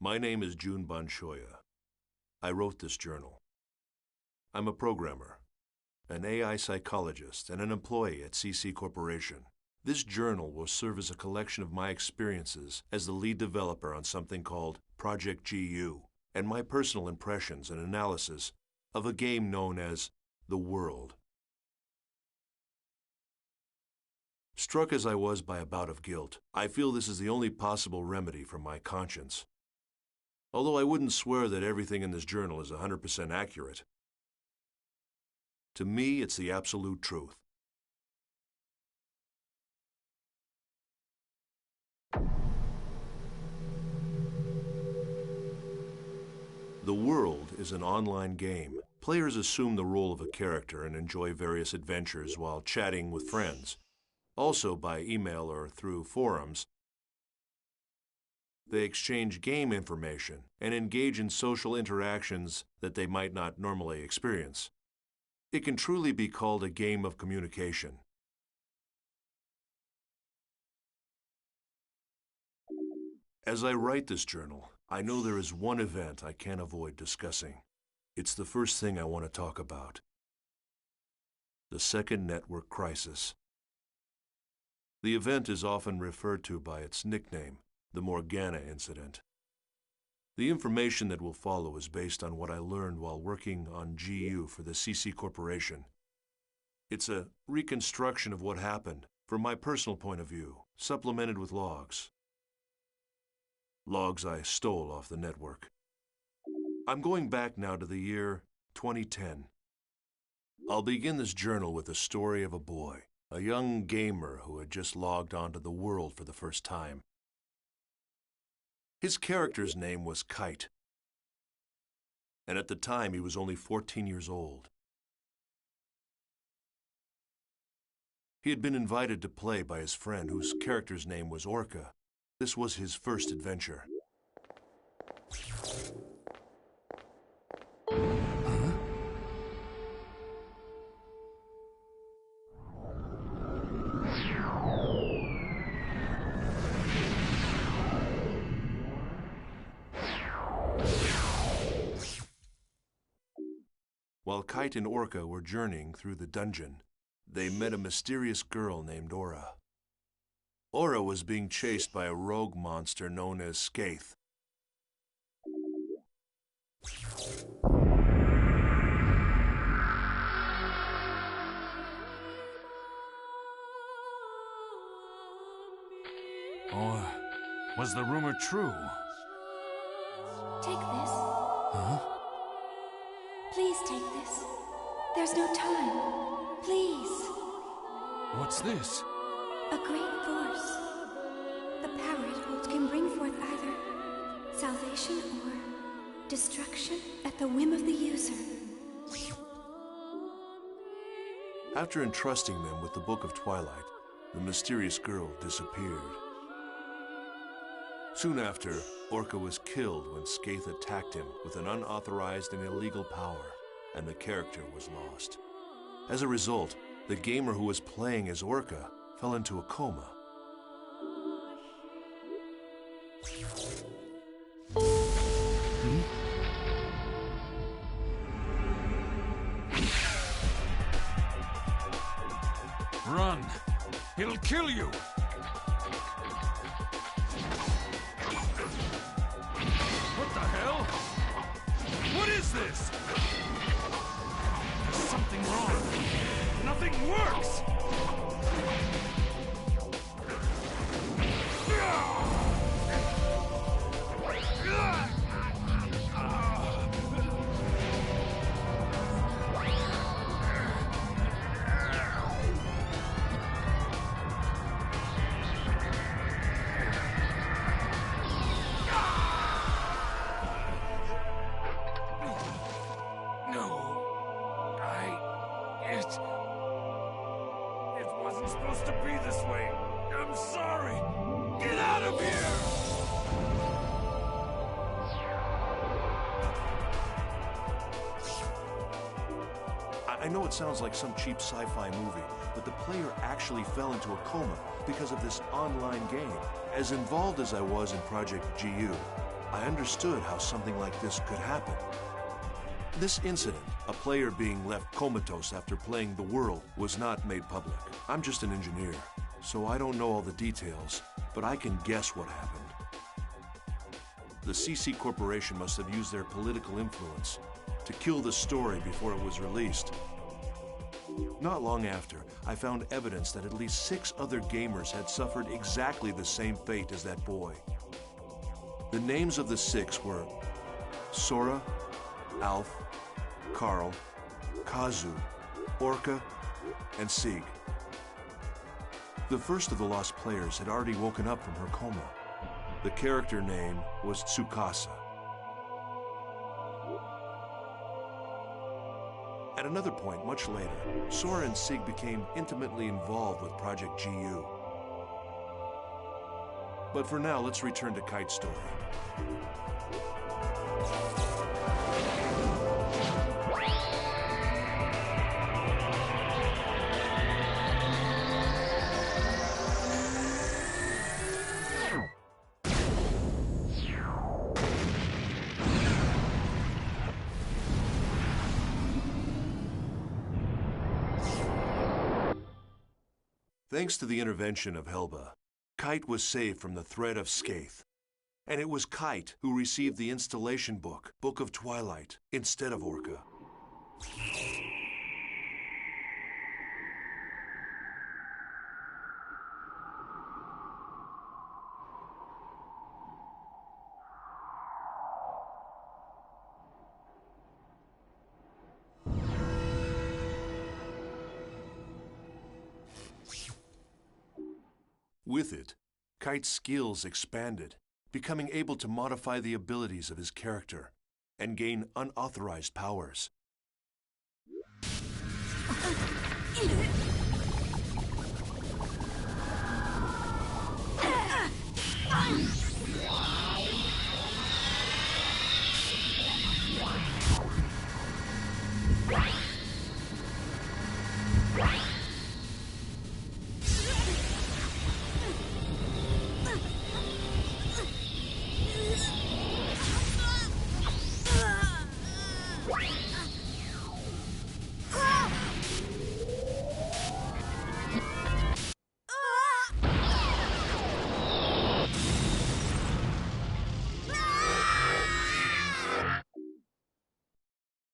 My name is Jun Banshoya. I wrote this journal. I'm a programmer, an AI psychologist, and an employee at CC Corporation. This journal will serve as a collection of my experiences as the lead developer on something called Project GU, and my personal impressions and analysis of a game known as The World. Struck as I was by a bout of guilt, I feel this is the only possible remedy for my conscience. Although I wouldn't swear that everything in this journal is 100% accurate. To me, it's the absolute truth. The World is an online game. Players assume the role of a character and enjoy various adventures while chatting with friends. Also by email or through forums, they exchange game information and engage in social interactions that they might not normally experience. It can truly be called a game of communication. As I write this journal, I know there is one event I can't avoid discussing. It's the first thing I want to talk about. The Second Network Crisis. The event is often referred to by its nickname, the Morgana Incident. The information that will follow is based on what I learned while working on GU for the CC Corporation. It's a reconstruction of what happened from my personal point of view, supplemented with logs. Logs I stole off the network. I'm going back now to the year 2010. I'll begin this journal with the story of a boy, a young gamer who had just logged onto the world for the first time. His character's name was Kite, and at the time he was only 14 years old. He had been invited to play by his friend whose character's name was Orca. This was his first adventure. While Kite and Orca were journeying through the dungeon, they met a mysterious girl named Aura. Aura was being chased by a rogue monster known as Skaith. Or was the rumor true? Take this. Huh? Please take this. There's no time. Please. What's this? A great force. The power it holds can bring forth either salvation or destruction at the whim of the user. After entrusting them with the Book of Twilight, the mysterious girl disappeared. Soon after, Orca was killed when Skaith attacked him with an unauthorized and illegal power, and the character was lost. As a result, the gamer who was playing as Orca fell into a coma. Run! It'll kill you! What the hell? What is this? There's something wrong. Nothing works! It wasn't supposed to be this way. I'm sorry. Get out of here! I know it sounds like some cheap sci-fi movie, but the player actually fell into a coma because of this online game. As involved as I was in Project GU, I understood how something like this could happen. This incident, a player being left comatose after playing the world, was not made public. I'm just an engineer, so I don't know all the details, but I can guess what happened. The CC Corporation must have used their political influence to kill the story before it was released. Not long after, I found evidence that at least 6 other gamers had suffered exactly the same fate as that boy. The names of the 6 were Sora, Alf, Carl, Kazu, Orca, and Sieg. The first of the lost players had already woken up from her coma. The character name was Tsukasa. At another point, much later, Sora and Sieg became intimately involved with Project GU. But for now, let's return to Kite's story. Thanks to the intervention of Helba, Kite was saved from the threat of Skaith. And it was Kite who received the installation book, Book of Twilight, instead of Orca. With it, Kite's skills expanded, becoming able to modify the abilities of his character and gain unauthorized powers.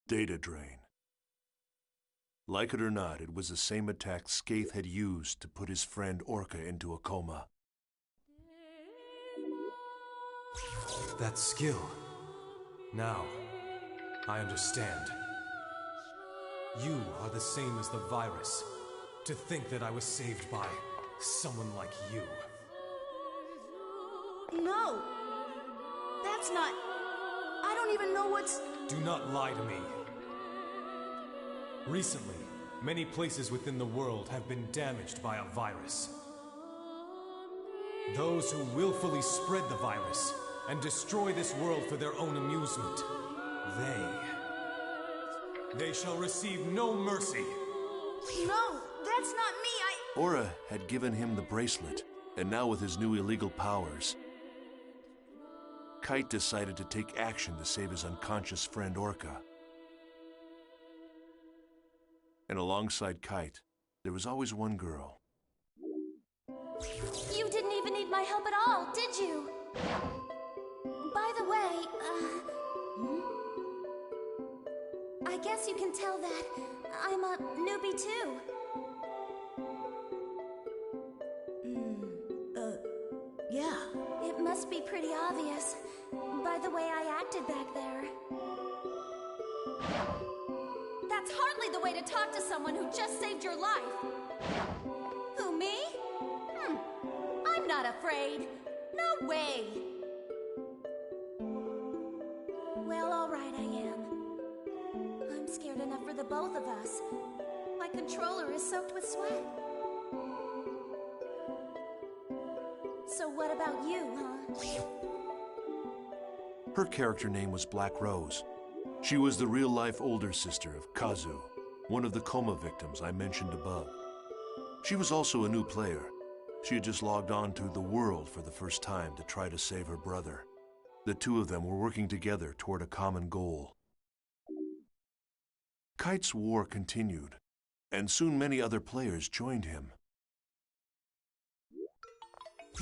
Data drain. Like it or not, it was the same attack Skaith had used to put his friend Orca into a coma. That skill. Now, I understand. You are the same as the virus. To think that I was saved by someone like you. No! That's not... I don't even know what's... Do not lie to me. Recently, many places within the world have been damaged by a virus. Those who willfully spread the virus and destroy this world for their own amusement, they shall receive no mercy. No, that's not me, Aura had given him the bracelet, and now with his new illegal powers, Kite decided to take action to save his unconscious friend Orca. And alongside Kite, there was always one girl. You didn't even need my help at all, did you? By the way, I guess you can tell that I'm a newbie too. Yeah. It must be pretty obvious by the way I acted back there. That's hardly the way to talk to someone who just saved your life. Who, me? I'm not afraid. No way. Well, all right, I am. I'm scared enough for the both of us. My controller is soaked with sweat. So what about you, huh? Her character name was Black Rose. She was the real-life older sister of Kazu, one of the coma victims I mentioned above. She was also a new player. She had just logged on to the world for the first time to try to save her brother. The two of them were working together toward a common goal. Kite's war continued, and soon many other players joined him.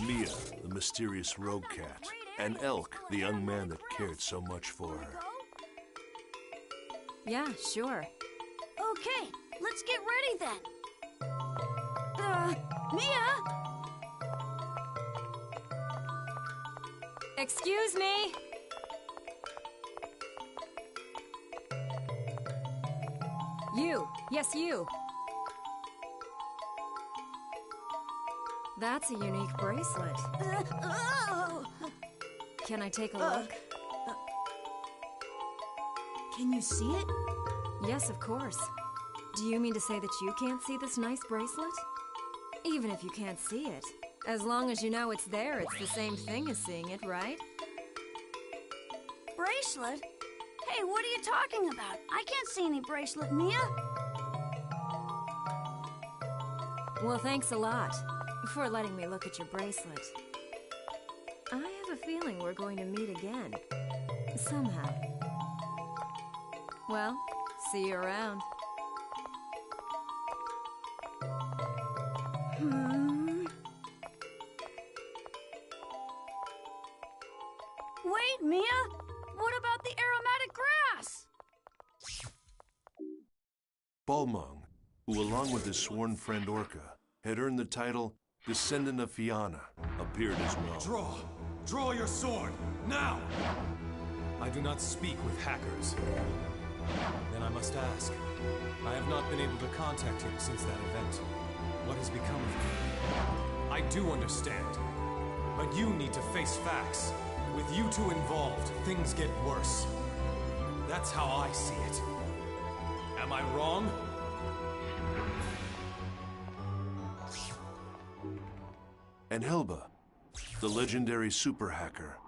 Mia, the mysterious rogue cat, and Elk, the young man that cared so much for her. Yeah, sure. Okay, let's get ready then. Mia? Excuse me? You. Yes, you. That's a unique bracelet. Can I take a look? Can you see it? Yes, of course. Do you mean to say that you can't see this nice bracelet? Even if you can't see it, as long as you know it's there, it's the same thing as seeing it, right? Bracelet? Hey, what are you talking about? I can't see any bracelet, Mia. Well, thanks a lot for letting me look at your bracelet. I have a feeling we're going to meet again. Somehow. Well, see you around. Wait, Mia! What about the aromatic grass? Balmung, who along with his sworn friend Orca, had earned the title Descendant of Fianna, appeared as well. Draw! Draw your sword! Now! I do not speak with hackers. Then I must ask. I have not been able to contact him since that event. What has become of him? I do understand. But you need to face facts. With you two involved, things get worse. That's how I see it. Am I wrong? And Helba, the legendary super hacker.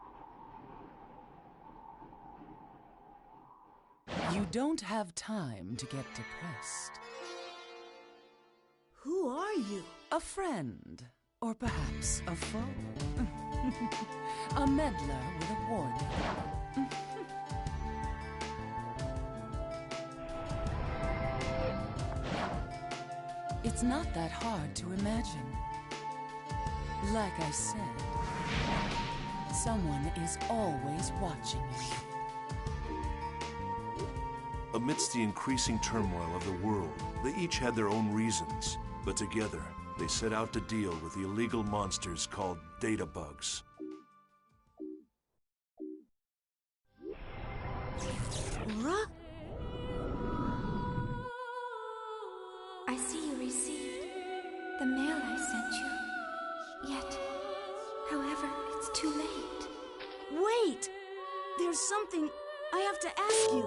You don't have time to get depressed. Who are you? A friend, or perhaps a foe. A meddler with a warning. It's not that hard to imagine. Like I said, someone is always watching you. Amidst the increasing turmoil of the world, they each had their own reasons, but together they set out to deal with the illegal monsters called data bugs. Aura? I see you received the mail I sent you. Yet, however, it's too late. Wait! There's something I have to ask you.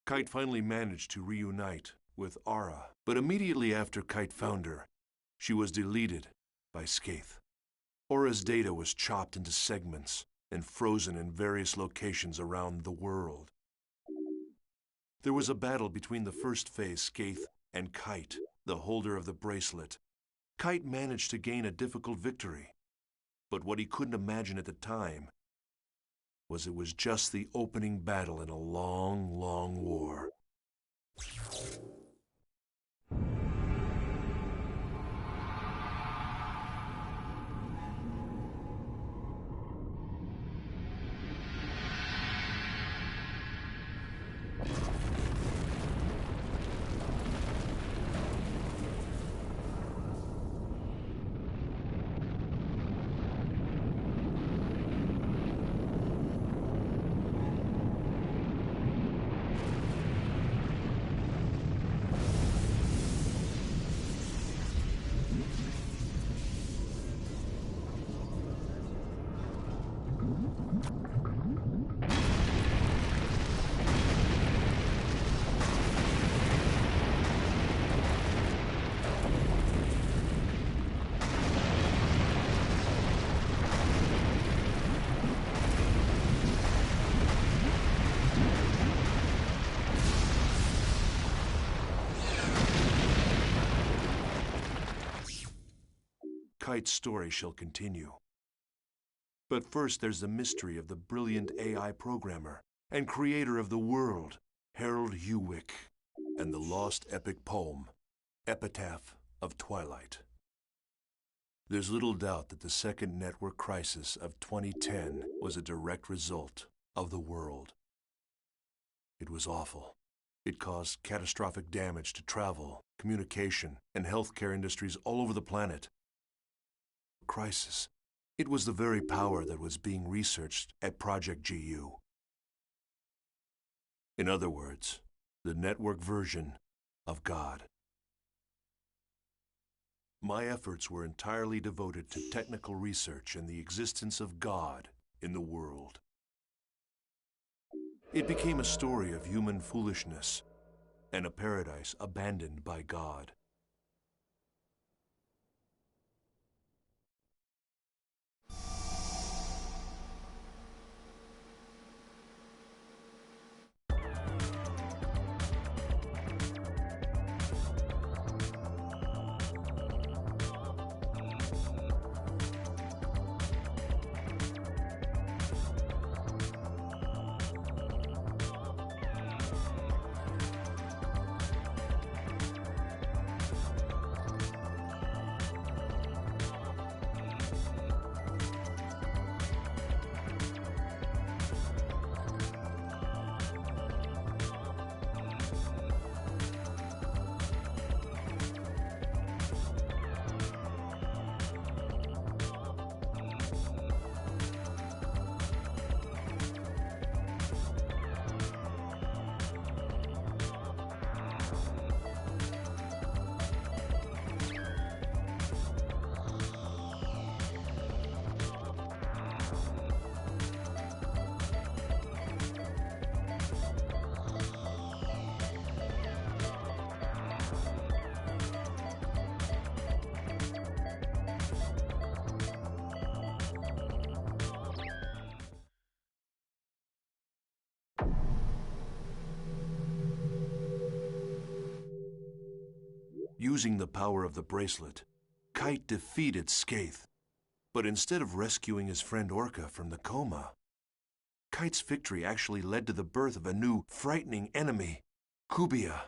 Kite finally managed to reunite with Ara, but immediately after Kite found her, she was deleted by Skaith. Aura's data was chopped into segments and frozen in various locations around the world. There was a battle between the first phase Skaith and Kite, the holder of the bracelet. Kite managed to gain a difficult victory, but what he couldn't imagine at the time was it was just the opening battle in a long, long war. Kite's story shall continue. But first there's the mystery of the brilliant AI programmer and creator of the world, Harold Hewick, and the lost epic poem, Epitaph of Twilight. There's little doubt that the second network crisis of 2010 was a direct result of the world. It was awful. It caused catastrophic damage to travel, communication, and healthcare industries all over the planet. Crisis. It was the very power that was being researched at Project GU. In other words, the network version of God. My efforts were entirely devoted to technical research and the existence of God in the world. It became a story of human foolishness and a paradise abandoned by God. Using the power of the bracelet, Kite defeated Skaith. But instead of rescuing his friend Orca from the coma, Kite's victory actually led to the birth of a new, frightening enemy, Kubia.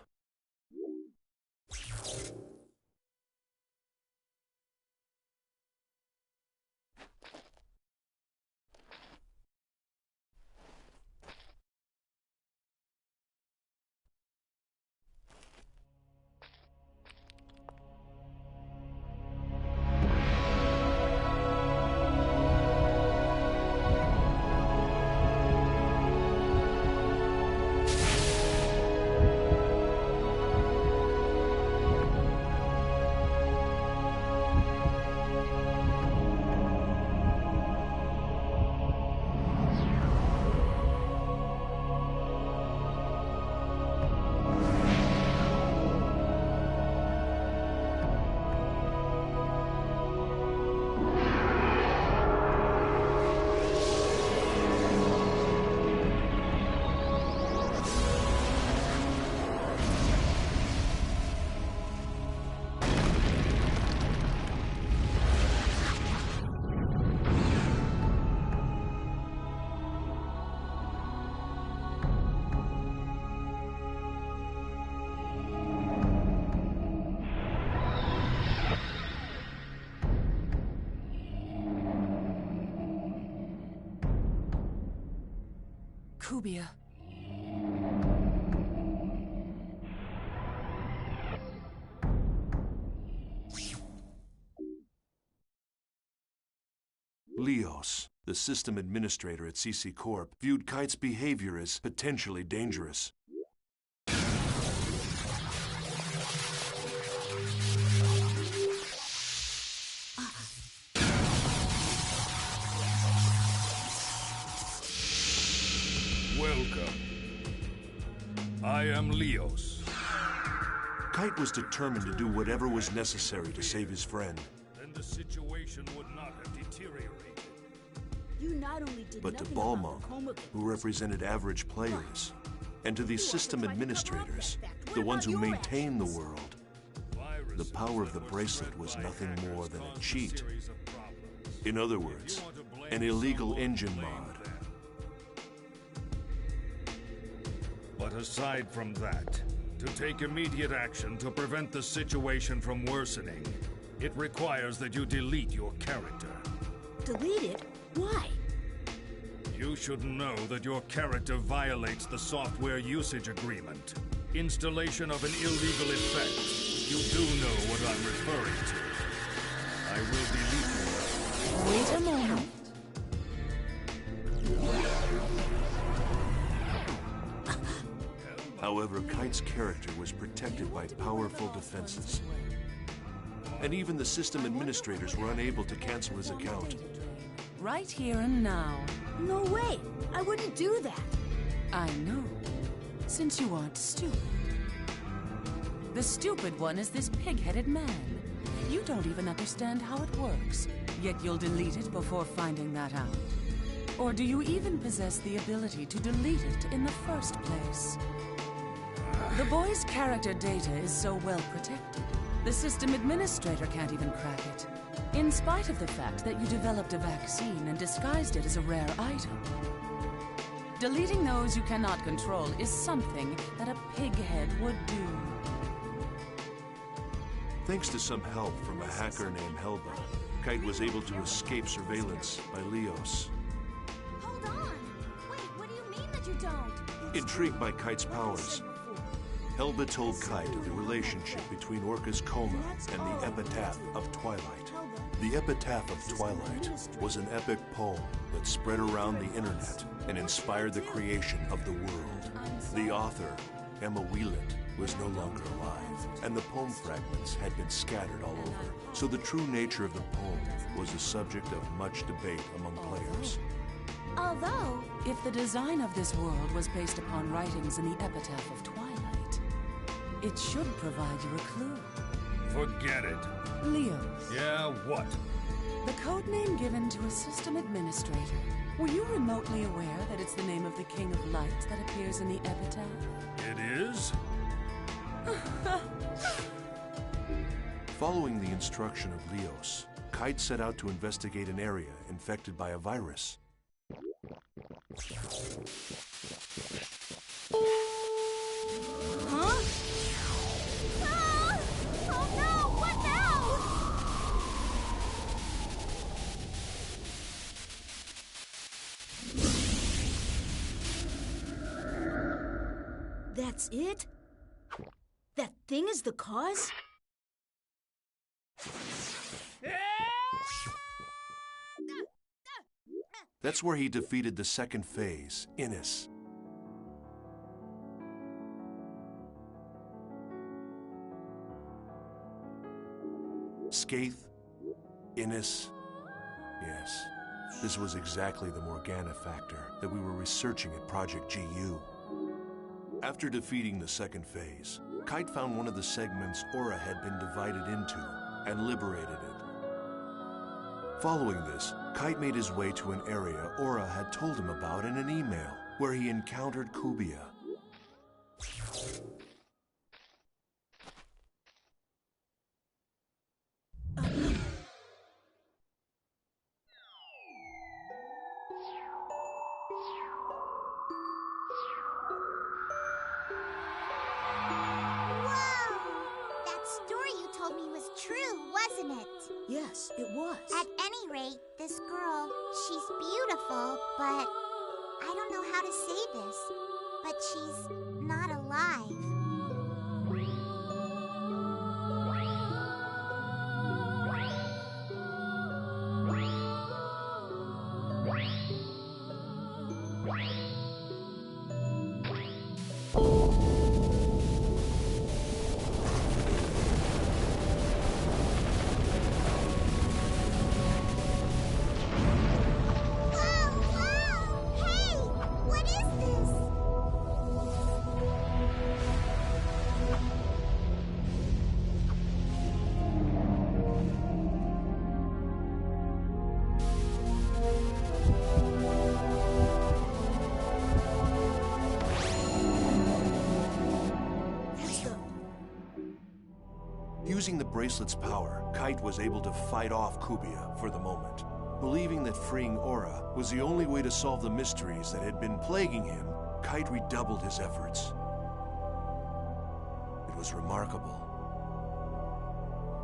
Kubia. Leos, the system administrator at CC Corp, viewed Kite's behavior as potentially dangerous. Welcome. I am Leos. Kite was determined to do whatever was necessary to save his friend. Then the situation would not have deteriorated. You not only did But to nothing about Balmung, the coma who represented average players, and to these system administrators, the ones who maintain the world, the power of the bracelet was nothing more than a cheat. In other words, an illegal engine mod. But aside from that, to take immediate action to prevent the situation from worsening, it requires that you delete your character. Delete it? Why? You should know that your character violates the software usage agreement. Installation of an illegal effect. You do know what I'm referring to. I will delete you. Wait a moment. However, Kite's character was protected by powerful defenses. And even the system administrators were unable to cancel his account. Right here and now. No way! I wouldn't do that! I know, since you aren't stupid. The stupid one is this pig-headed man. You don't even understand how it works, yet you'll delete it before finding that out. Or do you even possess the ability to delete it in the first place? The boy's character data is so well protected, the system administrator can't even crack it. In spite of the fact that you developed a vaccine and disguised it as a rare item. Deleting those you cannot control is something that a pighead would do. Thanks to some help from a hacker named Helba, Kite was able to escape surveillance by Leos. Hold on! Wait, what do you mean that you don't? Intrigued by Kite's powers, Helba told Kite of the relationship between Orca's coma and the Epitaph of Twilight. The Epitaph of Twilight was an epic poem that spread around the internet and inspired the creation of the world. The author, Emma Wieland, was no longer alive, and the poem fragments had been scattered all over, so the true nature of the poem was the subject of much debate among players. Although, If the design of this world was based upon writings in the Epitaph of Twilight, it should provide you a clue. Forget it. Leo, Yeah, what? the code name given to a system administrator. Were you remotely aware that it's the name of the King of Light that appears in the Epitaph? It is? Following the instruction of Leos, Kite set out to investigate an area infected by a virus. huh? Ah! Oh no! What now? That's it? That thing is the cause? That's where he defeated the second phase, Innis. Skaith, Innis. Yes, this was exactly the Morgana factor that we were researching at Project GU. After defeating the second phase, Kite found one of the segments Aura had been divided into and liberated it. Following this, Kite made his way to an area Aura had told him about in an email, where he encountered Kubia. Yes, it was. At any rate, this girl, she's beautiful, but I don't know how to say this, but she's not alive. Using the bracelet's power, Kite was able to fight off Kubia for the moment. Believing that freeing Aura was the only way to solve the mysteries that had been plaguing him, Kite redoubled his efforts. It was remarkable.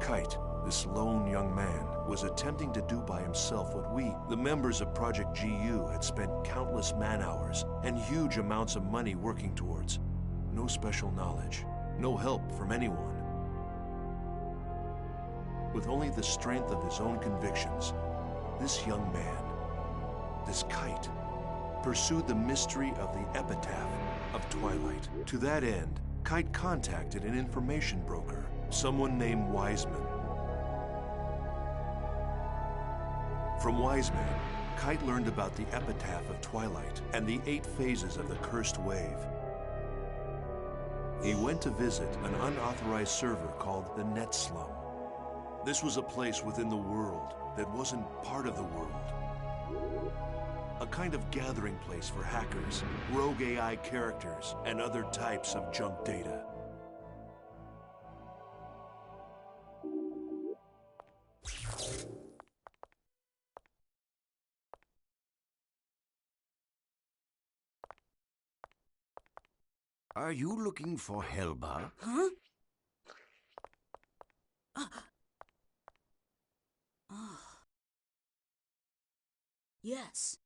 Kite, this lone young man, was attempting to do by himself what we, the members of Project GU, had spent countless man-hours and huge amounts of money working towards. No special knowledge, no help from anyone. With only the strength of his own convictions, this young man, this Kite, pursued the mystery of the epitaph of Twilight. To that end, Kite contacted an information broker, someone named Wiseman. From Wiseman, Kite learned about the epitaph of Twilight and the 8 phases of the Cursed Wave. He went to visit an unauthorized server called the Net Slum. This was a place within the world that wasn't part of the world. A kind of gathering place for hackers, rogue AI characters, and other types of junk data. Are you looking for Helba? Huh? Yes.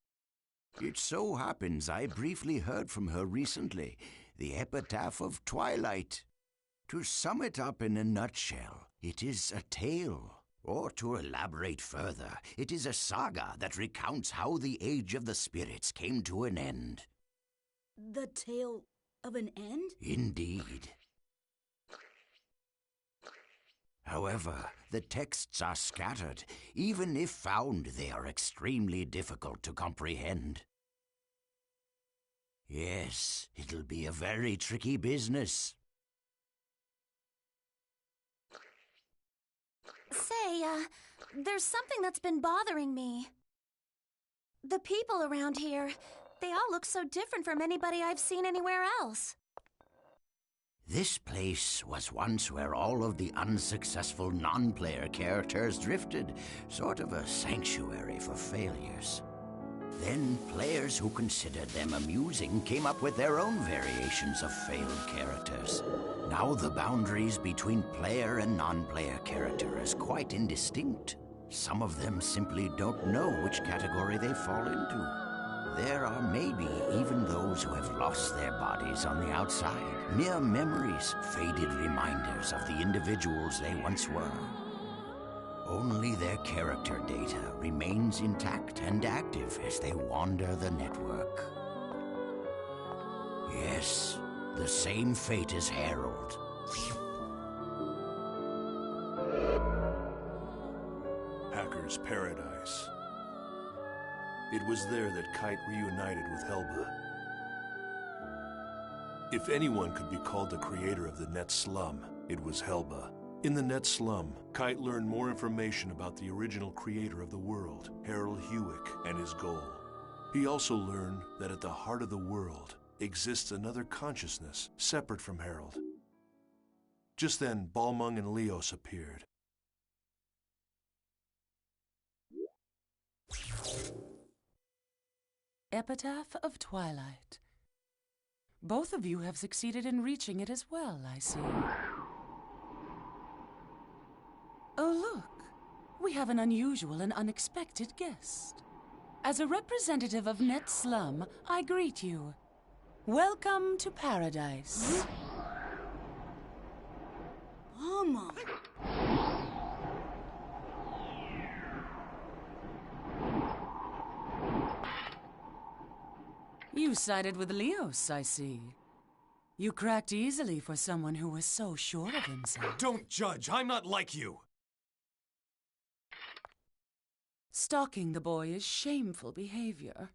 It so happens I briefly heard from her recently, the epitaph of Twilight. To sum it up in a nutshell, it is a tale. Or to elaborate further, it is a saga that recounts how the Age of the Spirits came to an end. The tale of an end? Indeed. However, the texts are scattered. Even if found, they are extremely difficult to comprehend. Yes, it'll be a very tricky business. Say, there's something that's been bothering me. The people around here, they all look so different from anybody I've seen anywhere else. This place was once where all of the unsuccessful non-player characters drifted, sort of a sanctuary for failures. Then players who considered them amusing came up with their own variations of failed characters. Now the boundaries between player and non-player character is quite indistinct. Some of them simply don't know which category they fall into. There are maybe even those who have lost their bodies on the outside. Mere memories, faded reminders of the individuals they once were. Only their character data remains intact and active as they wander the network. Yes, the same fate as Harold. Hacker's Paradise. It was there that Kite reunited with Helba. If anyone could be called the creator of the Net Slum, it was Helba. In the Net Slum, Kite learned more information about the original creator of the world, Harold Hewick, and his goal. He also learned that at the heart of the world exists another consciousness separate from Harold. Just then, Balmung and Leos appeared. Epitaph of Twilight. Both of you have succeeded in reaching it as well, I see. Oh, look. We have an unusual and unexpected guest. As a representative of Net Slum, I greet you. Welcome to paradise. Mama. You sided with Leos, I see. You cracked easily for someone who was so sure of himself. Don't judge! I'm not like you! Stalking the boy is shameful behavior.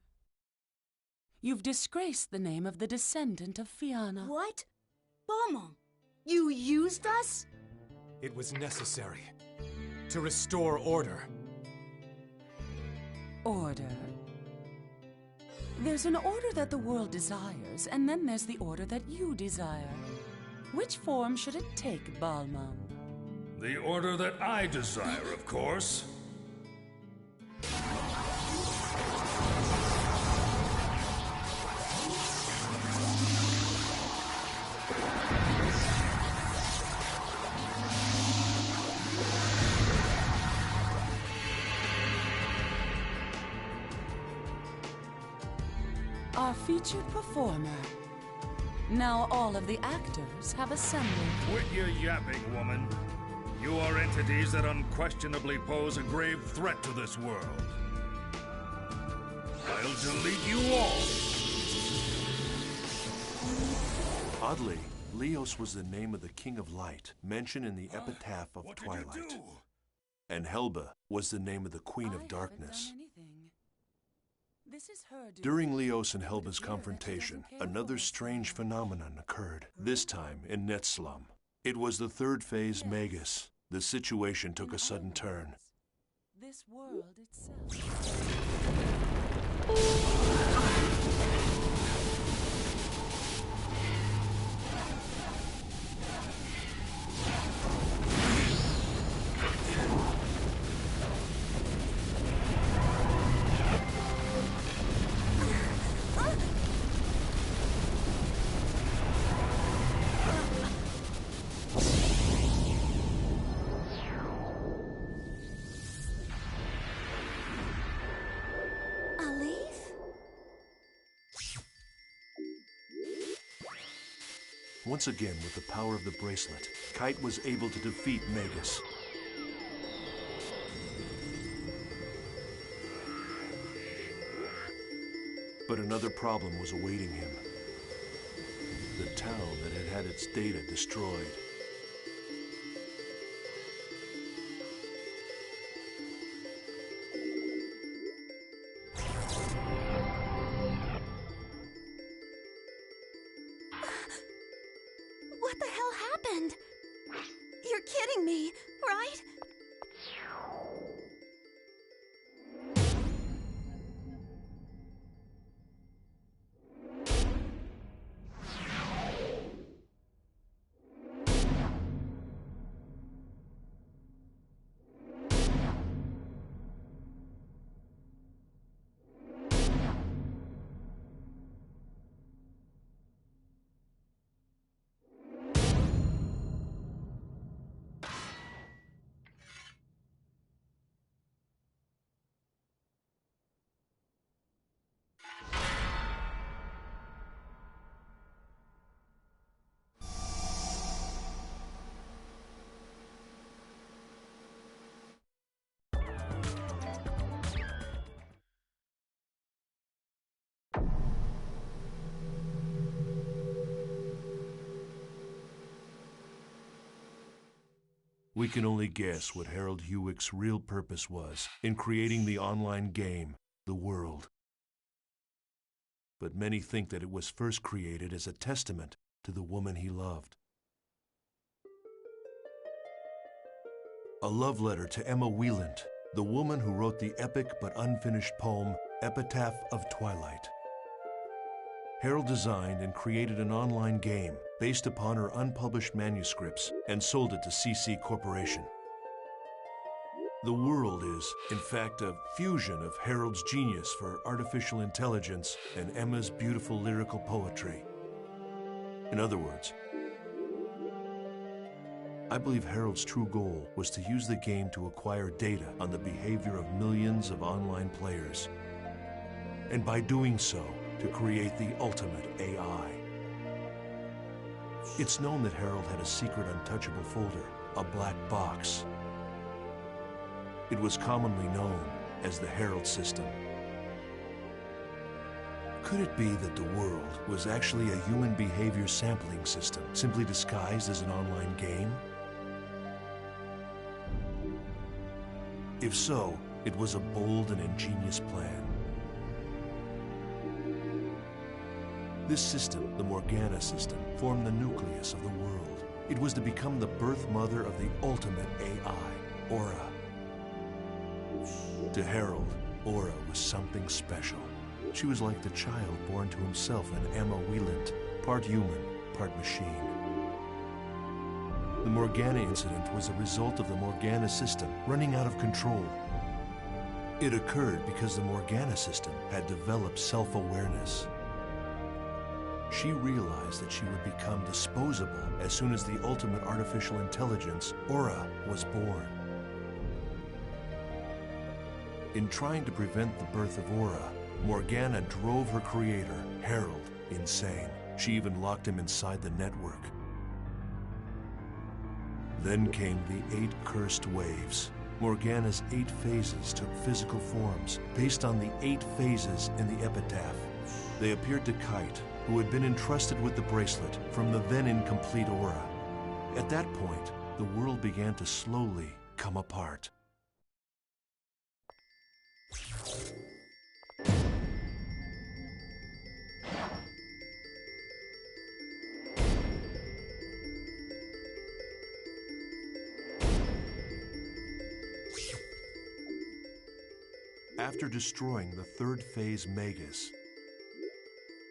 You've disgraced the name of the descendant of Fianna. What? Balmung, you used us? It was necessary. To restore order. Order. There's an order that the world desires, and then there's the order that you desire. Which form should it take, Balmung? The order that I desire, of course. Our featured performer. Now all of the actors have assembled. Quit your yapping, woman. You are entities that unquestionably pose a grave threat to this world. I'll delete you all! Oddly, Leos was the name of the King of Light, mentioned in the epitaph of What Twilight. did you do? And Helba was the name of the Queen I of Darkness. haven't done anything. This is her doing. During Leos and Helba's It appears that she confrontation, doesn't care another for us. strange phenomenon occurred, this time in Net Slum. It was the third phase Yes. Magus. The situation took In a sudden other turn. words, this world itself. A leaf? Once again, with the power of the bracelet, Kite was able to defeat Magus. But another problem was awaiting him. The town that had had its data destroyed. What the hell happened? You're kidding me, right? We can only guess what Harold Hewick's real purpose was in creating the online game, The World. But many think that it was first created as a testament to the woman he loved. A love letter to Emma Wieland, the woman who wrote the epic but unfinished poem, Epitaph of Twilight. Harold designed and created an online game based upon her unpublished manuscripts and sold it to CC Corporation. The World is, in fact, a fusion of Harold's genius for artificial intelligence and Emma's beautiful lyrical poetry. In other words, I believe Harold's true goal was to use the game to acquire data on the behavior of millions of online players and by doing so, to create the ultimate AI. It's known that Harold had a secret untouchable folder, a black box. It was commonly known as the Herald System. Could it be that the world was actually a human behavior sampling system, simply disguised as an online game? If so, it was a bold and ingenious plan. This system, the Morgana system, formed the nucleus of the world. It was to become the birth mother of the ultimate AI, Aura. To Harold, Aura was something special. She was like the child born to himself in Emma Wieland, part human, part machine. The Morgana incident was a result of the Morgana system running out of control. It occurred because the Morgana system had developed self-awareness. She realized that she would become disposable as soon as the ultimate artificial intelligence, Aura, was born. In trying to prevent the birth of Aura, Morgana drove her creator, Harold, insane. She even locked him inside the network. Then came the 8 cursed waves. Morgana's 8 phases took physical forms based on the 8 phases in the epitaph. They appeared to Kite, who had been entrusted with the bracelet from the then incomplete Aura. At that point, the world began to slowly come apart. After destroying the 3rd phase Magus,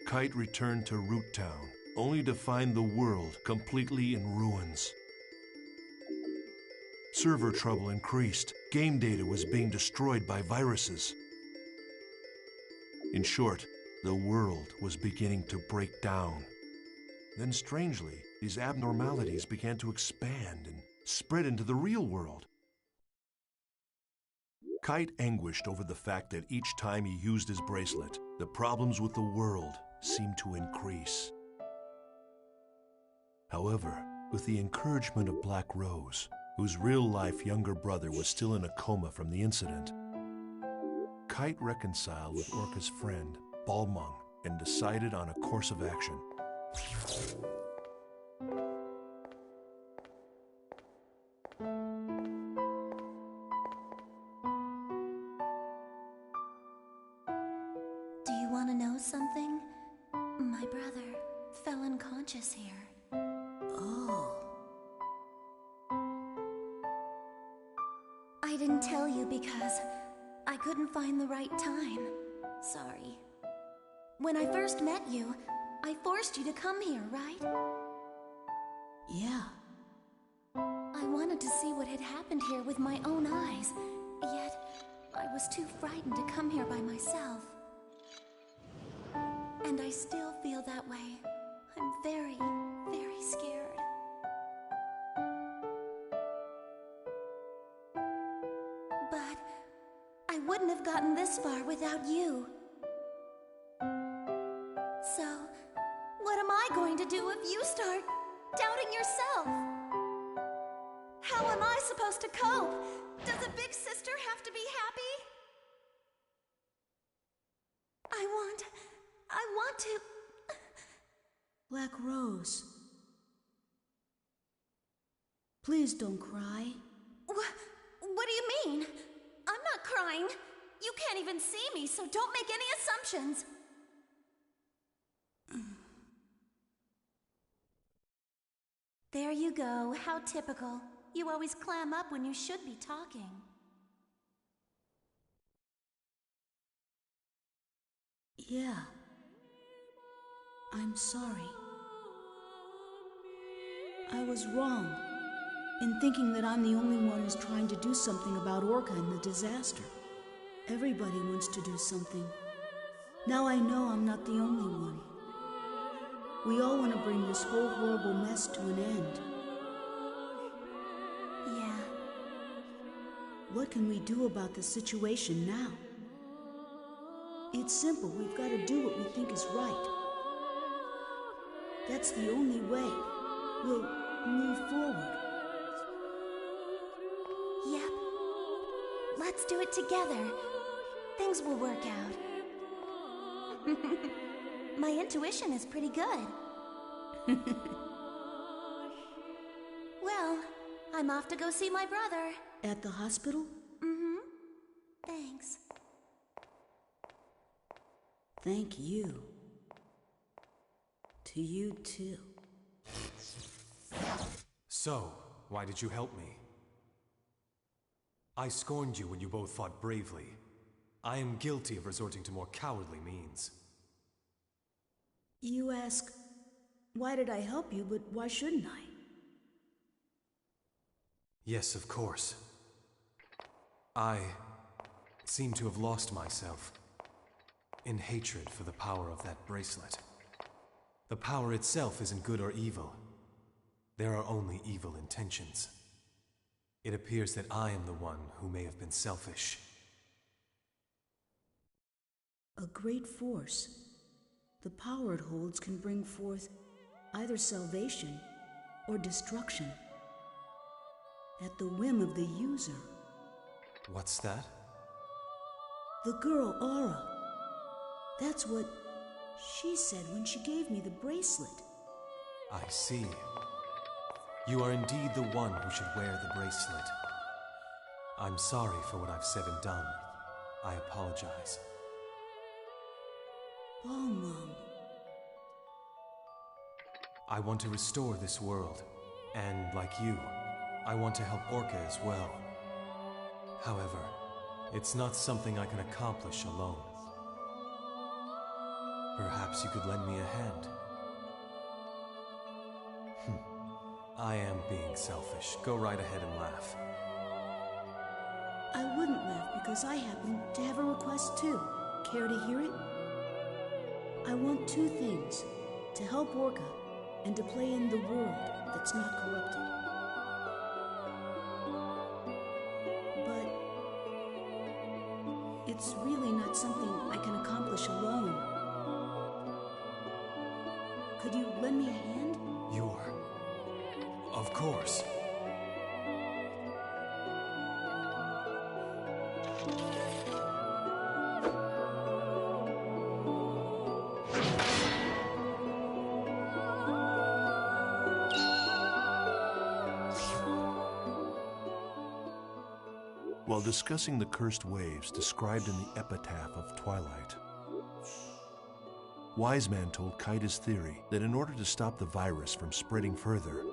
Kite returned to Root Town, only to find the world completely in ruins. Server trouble increased. Game data was being destroyed by viruses. In short, the world was beginning to break down. Then strangely, these abnormalities began to expand and spread into the real world. Kite anguished over the fact that each time he used his bracelet, the problems with the world seemed to increase. However, with the encouragement of Black Rose, whose real-life younger brother was still in a coma from the incident, Kite reconciled with Orca's friend, Balmung, and decided on a course of action. Do you want to know something? My brother fell unconscious here. Oh. I didn't tell you because I couldn't find the right time. Sorry. When I first met you, I forced you to come here, right? Yeah. I wanted to see what had happened here with my own eyes, yet I was too frightened to come here by myself. And I still feel that way. I'm very, very scared. But I wouldn't have gotten this far without you. So, what am I going to do if you start doubting yourself? How am I supposed to cope? Does a big sister have to be happy? I want to... Black Rose. Please don't cry. What do you mean? I'm not crying. You can't even see me, so don't make any assumptions. There you go. How typical. You always clam up when you should be talking. Yeah. I'm sorry. I was wrong in thinking that I'm the only one who's trying to do something about Orca and the disaster. Everybody wants to do something. Now I know I'm not the only one. We all want to bring this whole horrible mess to an end. Yeah. What can we do about the situation now? It's simple. We've got to do what we think is right. That's the only way we'll move forward. Yep. Let's do it together. Things will work out. My intuition is pretty good. Well, I'm off to go see my brother. At the hospital? Mm-hmm. Thanks. Thank you. To you, too. So, why did you help me? I scorned you when you both fought bravely. I am guilty of resorting to more cowardly means. You ask, why did I help you, but why shouldn't I? Yes, of course. I seem to have lost myself in hatred for the power of that bracelet. The power itself isn't good or evil. There are only evil intentions. It appears that I am the one who may have been selfish. A great force. The power it holds can bring forth either salvation or destruction at the whim of the user. What's that? The girl, Aura. That's what she said when she gave me the bracelet. I see. You are indeed the one who should wear the bracelet. I'm sorry for what I've said and done. I apologize. Balmung. I want to restore this world, and like you, I want to help Orca as well. However, it's not something I can accomplish alone. Perhaps you could lend me a hand. I am being selfish. Go right ahead and laugh. I wouldn't laugh because I happen to have a request too. Care to hear it? I want two things. To help Orca and to play in the world that's not corrupted. But it's really not something I can accomplish alone. Could you lend me a hand? Of course. While discussing the cursed waves described in the epitaph of Twilight, Wise Man told Kite his theory that in order to stop the virus from spreading further,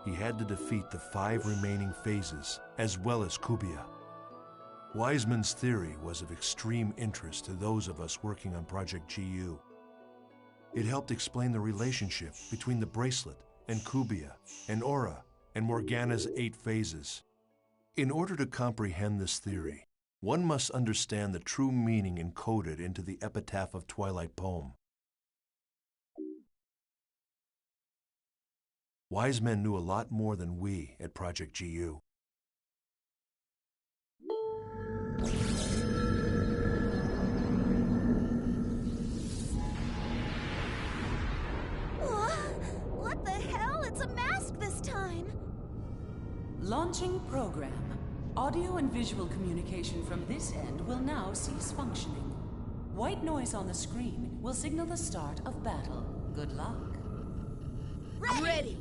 he had to defeat the 5 remaining phases, as well as Kubia. Wiseman's theory was of extreme interest to those of us working on Project GU. It helped explain the relationship between the bracelet and Kubia, and Aura, and Morgana's 8 phases. In order to comprehend this theory, one must understand the true meaning encoded into the Epitaph of Twilight poem. Wise Men knew a lot more than we at Project GU. What the hell? It's a mask this time! Launching program. Audio and visual communication from this end will now cease functioning. White noise on the screen will signal the start of battle. Good luck. Ready!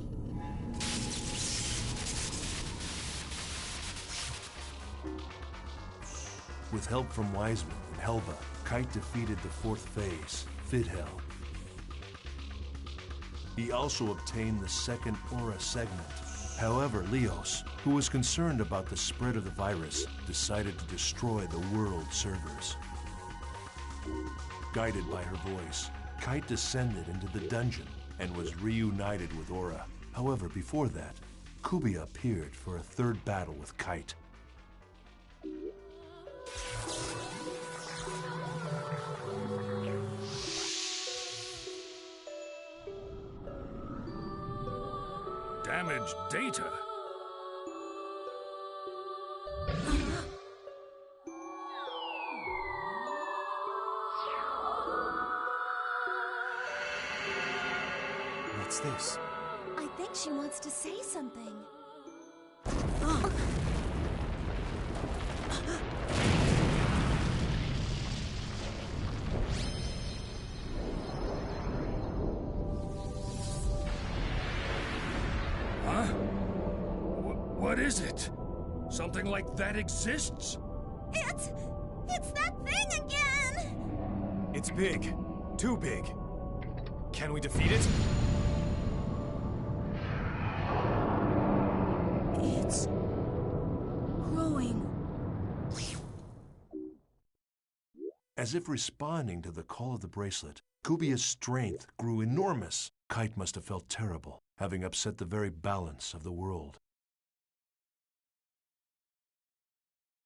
With help from Wiseman and Helva, Kite defeated the 4th phase, Fidhel. He also obtained the 2nd Aura segment. However, Leos, who was concerned about the spread of the virus, decided to destroy the world servers. Guided by her voice, Kite descended into the dungeon and was reunited with Aura. However, before that, Kubia appeared for a 3rd battle with Kite. Damaged data? this? I think she wants to say something. Huh? What is it? Something like that exists? It's that thing again! It's big. Too big. Can we defeat it? It's growing. As if responding to the call of the bracelet, Kubia's strength grew enormous. Kite must have felt terrible, having upset the very balance of the world.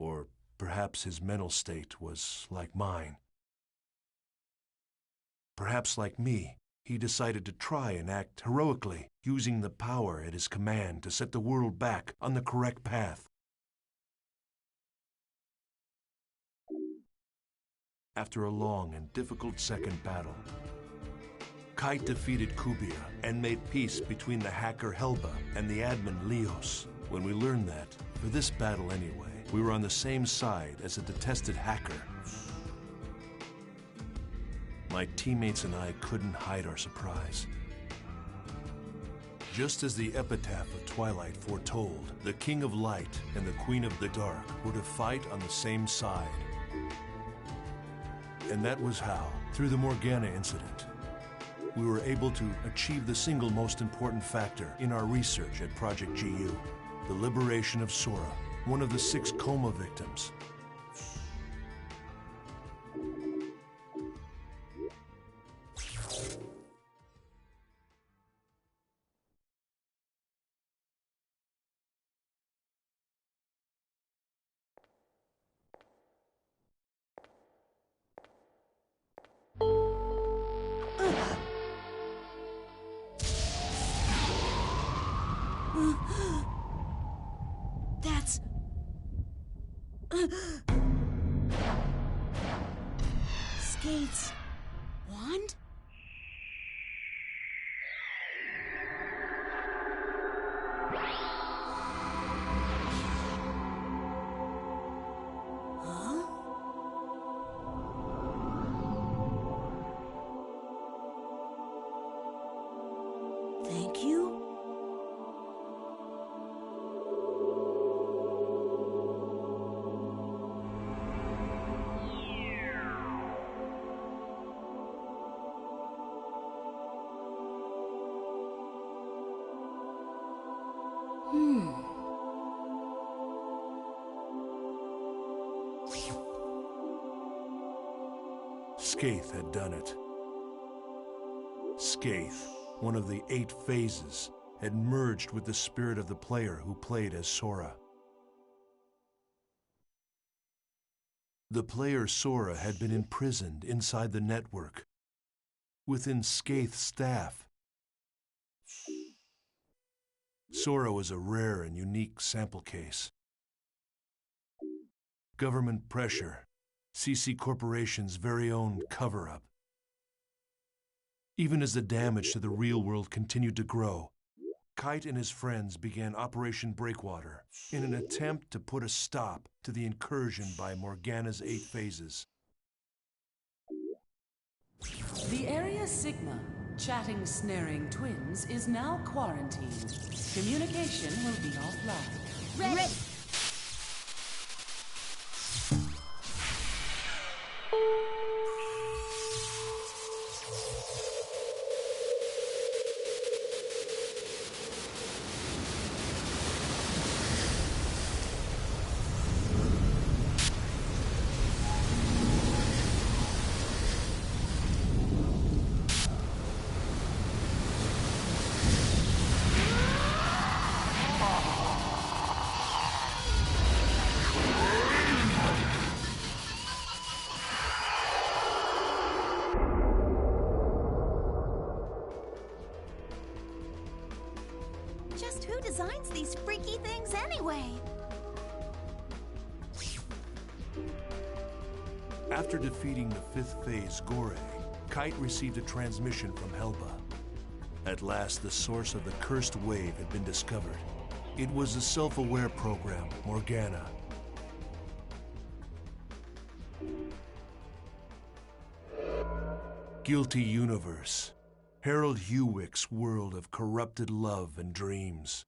Or perhaps his mental state was like mine. Perhaps like me, he decided to try and act heroically, using the power at his command to set the world back on the correct path. After a long and difficult second battle, Kite defeated Kubia and made peace between the hacker Helba and the admin Leos. When we learned that, for this battle anyway, we were on the same side as a detested hacker. My teammates and I couldn't hide our surprise. Just as the epitaph of Twilight foretold, the King of Light and the Queen of the Dark were to fight on the same side. And that was how, through the Morgana incident, we were able to achieve the single most important factor in our research at Project GU, the liberation of Sora, one of the 6 coma victims. That's... Skate's wand? Huh? Thank you? Skaith had done it. Skaith, one of the 8 phases, had merged with the spirit of the player who played as Sora. The player Sora had been imprisoned inside the network, within Skaith's staff. Sora was a rare and unique sample case. Government pressure, CC Corporation's very own cover-up. Even as the damage to the real world continued to grow, Kite and his friends began Operation Breakwater in an attempt to put a stop to the incursion by Morgana's 8 phases. The Area Sigma, chatting snaring twins, is now quarantined. Communication will be offline. Ready! Just who designs these freaky things anyway? After defeating the 5th phase Gore, Kite received a transmission from Helba. At last, the source of the cursed wave had been discovered. It was the self-aware program, Morgana. Guilty Universe. Harold Hewick's world of corrupted love and dreams.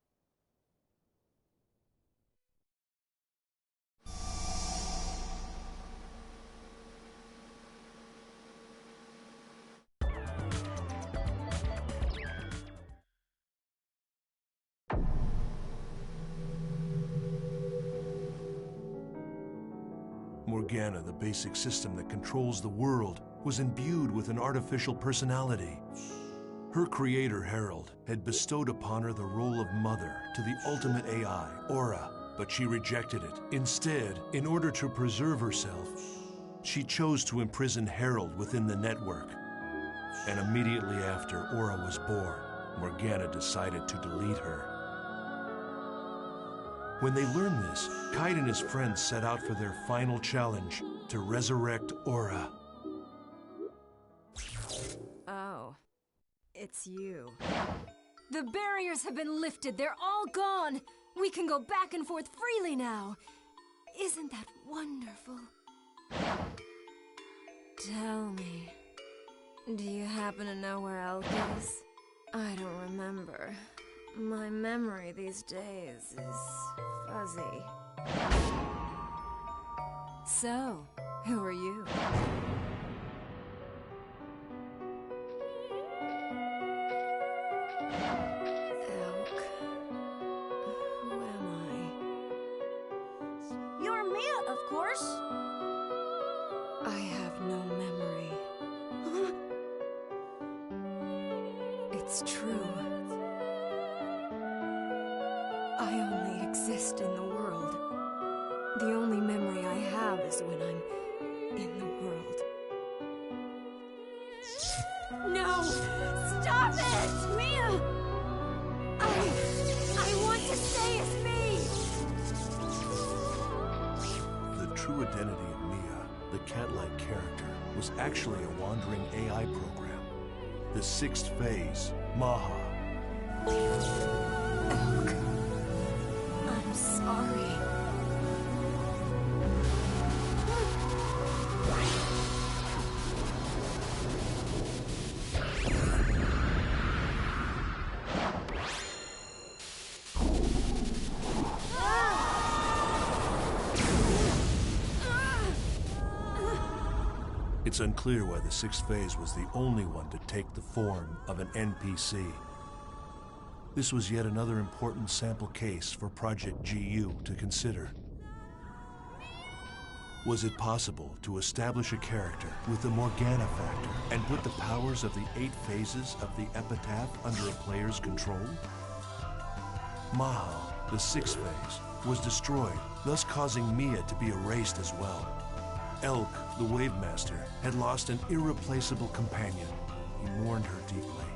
Morgana, the basic system that controls the world, was imbued with an artificial personality. Her creator, Harold, had bestowed upon her the role of mother to the ultimate AI, Aura, but she rejected it. Instead, in order to preserve herself, she chose to imprison Harold within the network. And immediately after Aura was born, Morgana decided to delete her. When they learned this, Kite and his friends set out for their final challenge, to resurrect Aura. Oh, it's you. The barriers have been lifted. They're all gone. We can go back and forth freely now. Isn't that wonderful? Tell me, do you happen to know where Elk is? I don't remember. My memory these days is fuzzy. So, who are you? Elk. Who am I? You're Mia, of course. I have no memory. It's true. I only exist in the world. The only memory I have is when I'm in the world. No! Stop it! Mia! I want to stay as me! The true identity of Mia, the cat-like character, was actually a wandering AI program. The sixth phase, Maha. Elk. I'm sorry. It's unclear why the sixth phase was the only one to take the form of an NPC. This was yet another important sample case for Project GU to consider. Was it possible to establish a character with the Morgana factor and put the powers of the 8 phases of the Epitaph under a player's control? Maha, the sixth phase, was destroyed, thus causing Mia to be erased as well. Elk, the Wave Master, had lost an irreplaceable companion. He mourned her deeply.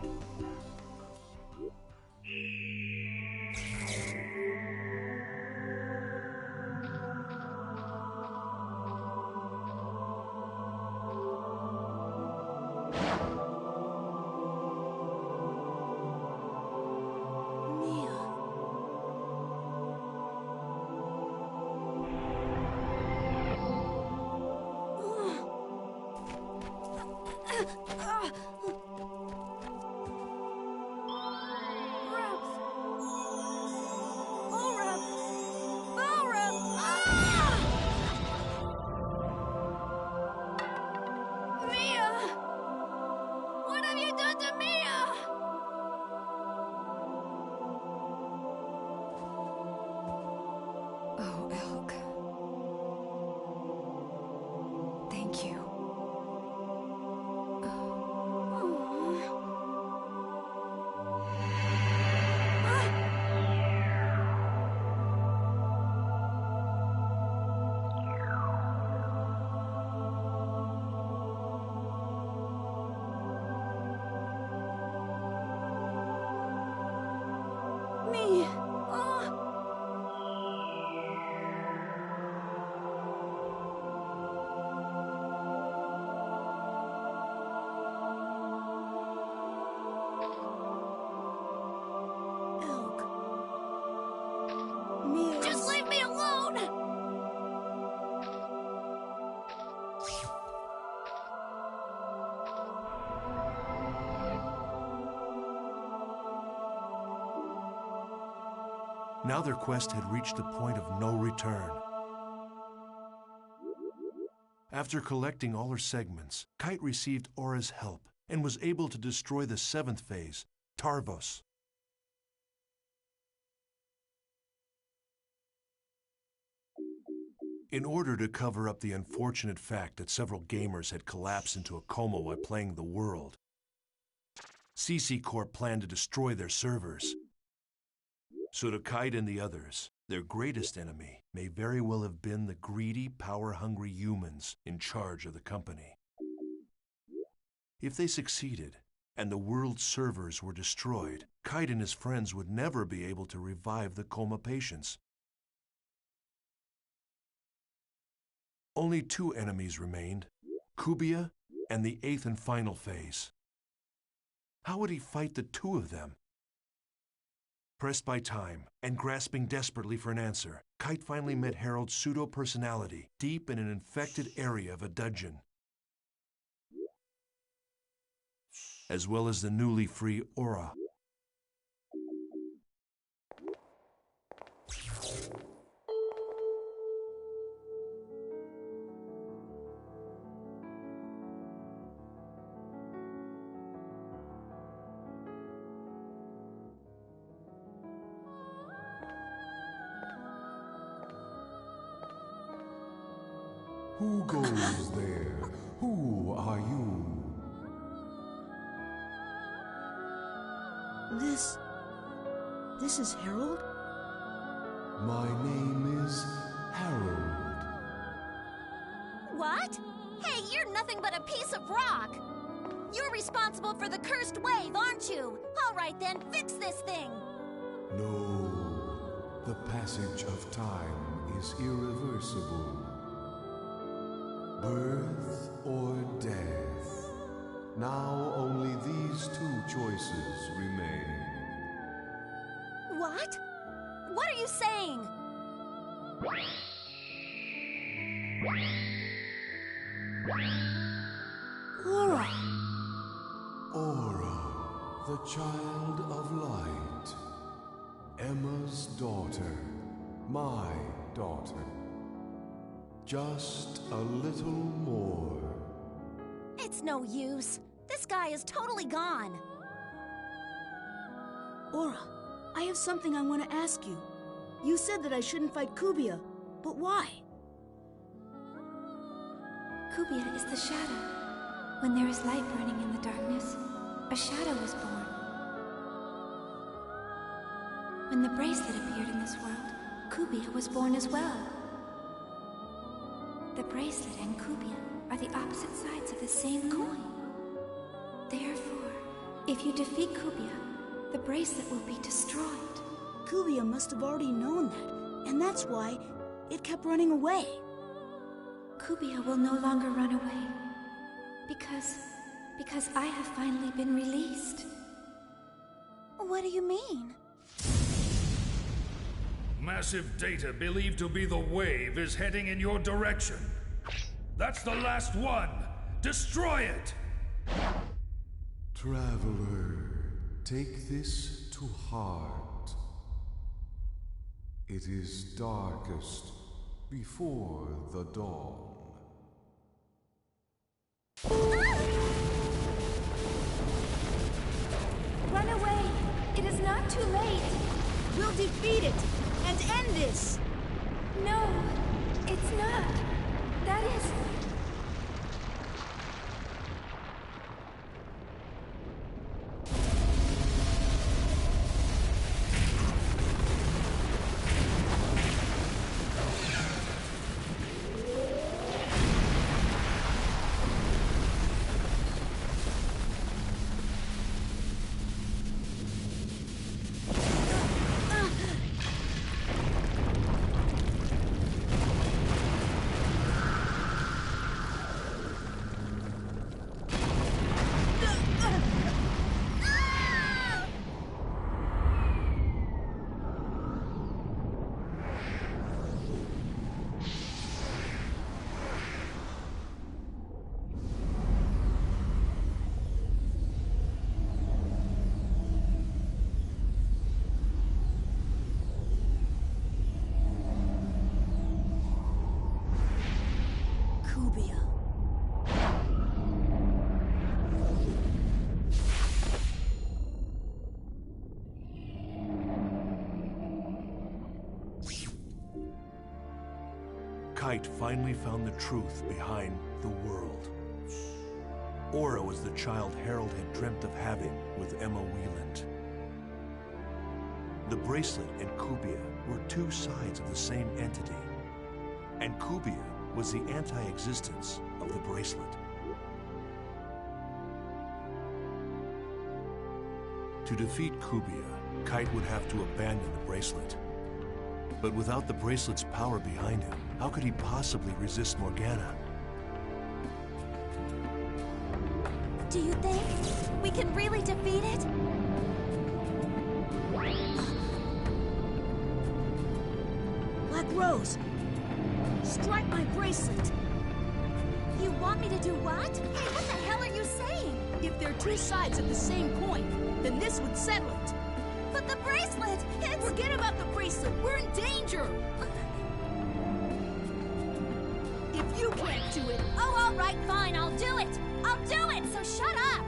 Oh, Elk. Thank you. Me. Now their quest had reached a point of no return. After collecting all her segments, Kite received Aura's help and was able to destroy the 7th phase, Tarvos. In order to cover up the unfortunate fact that several gamers had collapsed into a coma while playing the world, CC Corp planned to destroy their servers. So to Kite and the others, their greatest enemy may very well have been the greedy, power-hungry humans in charge of the company. If they succeeded, and the world's servers were destroyed, Kite and his friends would never be able to revive the coma patients. Only 2 enemies remained, Kubia and the 8th and final phase. How would he fight the 2 of them? Pressed by time and grasping desperately for an answer, Kite finally met Harold's pseudo-personality deep in an infected area of a dungeon, as well as the newly free Aura. Who goes there? Who are you? This is Harold? My name is Harold. What? Hey, you're nothing but a piece of rock! You're responsible for the cursed wave, aren't you? All right then, fix this thing! No, the passage of time is irreversible. Birth or death. Now only these 2 choices remain. What? What are you saying? Aura! Aura, the child of light. Emma's daughter. My daughter. Just a little more. It's no use. This guy is totally gone. Aura, I have something I want to ask you. You said that I shouldn't fight Kubia, but why? Kubia is the shadow. When there is light burning in the darkness, a shadow is born. When the bracelet appeared in this world, Kubia was born as well. The bracelet and Kubia are the opposite sides of the same coin. Therefore, if you defeat Kubia, the bracelet will be destroyed. Kubia must have already known that, and that's why it kept running away. Kubia will no longer run away. Because I have finally been released. What do you mean? Massive data believed to be the wave is heading in your direction. That's the last one! Destroy it! Traveler, take this to heart. It is darkest before the dawn. Run away! It is not too late! We'll defeat it and end this! No, it's not. That is... Kite finally found the truth behind the world. Aura was the child Harold had dreamt of having with Emma Wieland. The bracelet and Kubia were two sides of the same entity, and Kubia was the anti-existence of the bracelet. To defeat Kubia, Kite would have to abandon the bracelet. But without the bracelet's power behind him, how could he possibly resist Morgana? Do you think we can really defeat it? Black Rose, strike my bracelet. You want me to do what? Hey, what the hell are you saying? If they're two sides of the same coin, then this would settle it. But the bracelet, it's... Forget about the bracelet. We're in danger. If you can't do it... Oh, all right, fine, I'll do it. I'll do it, so shut up.